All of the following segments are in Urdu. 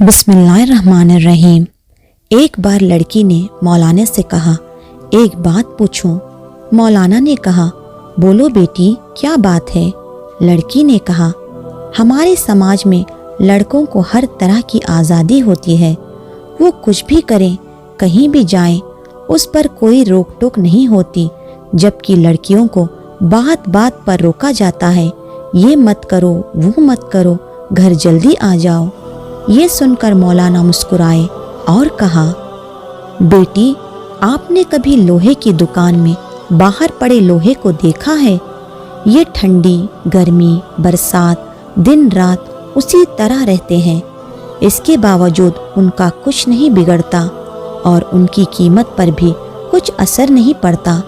بسم اللہ الرحمن الرحیم۔ ایک بار لڑکی نے مولانا سے کہا، ایک بات پوچھوں؟ مولانا نے کہا، بولو بیٹی، کیا بات ہے؟ لڑکی نے کہا، ہمارے سماج میں لڑکوں کو ہر طرح کی آزادی ہوتی ہے، وہ کچھ بھی کریں، کہیں بھی جائیں، اس پر کوئی روک ٹوک نہیں ہوتی، جبکہ لڑکیوں کو بات بات پر روکا جاتا ہے، یہ مت کرو، وہ مت کرو، گھر جلدی آ جاؤ۔ یہ سن کر مولانا مسکرائے اور کہا، بیٹی، آپ نے کبھی لوہے کی دکان میں باہر پڑے لوہے کو دیکھا ہے؟ یہ ٹھنڈی، گرمی، برسات، دن رات اسی طرح رہتے ہیں، اس کے باوجود ان کا کچھ نہیں بگڑتا اور ان کی قیمت پر بھی کچھ اثر نہیں پڑتا۔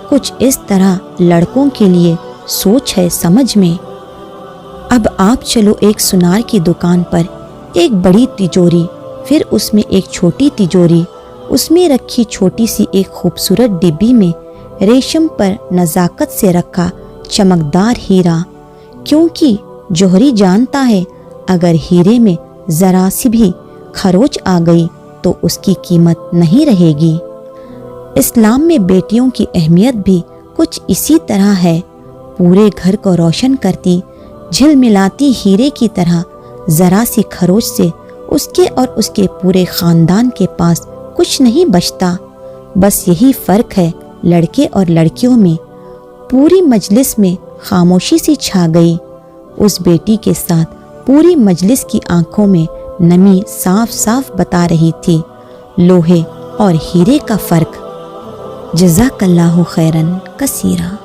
کچھ اس طرح لڑکوں کے لیے سوچ ہے سمجھ میں۔ اب آپ چلو ایک سنار کی دکان پر، ایک بڑی تجوری، پھر اس میں ایک چھوٹی تجوری، اس میں رکھی چھوٹی سی ایک خوبصورت ڈبی میں ریشم پر نزاکت سے رکھا چمکدار ہیرا، کیونکہ جوہری جانتا ہے اگر ہیرے میں ذرا سی بھی خروچ آ گئی تو اس کی قیمت نہیں رہے گی۔ اسلام میں بیٹیوں کی اہمیت بھی کچھ اسی طرح ہے، پورے گھر کو روشن کرتی جھلملاتی ہیرے کی طرح، ذرا سی خروچ سے اس کے اور اس کے پورے خاندان کے پاس کچھ نہیں بچتا۔ بس یہی فرق ہے لڑکے اور لڑکیوں میں۔ پوری مجلس میں خاموشی سی چھا گئی۔ اس بیٹی کے ساتھ پوری مجلس کی آنکھوں میں نمی صاف صاف بتا رہی تھی لوہے اور ہیرے کا فرق۔ جزاک اللہ خیرن کثیرا۔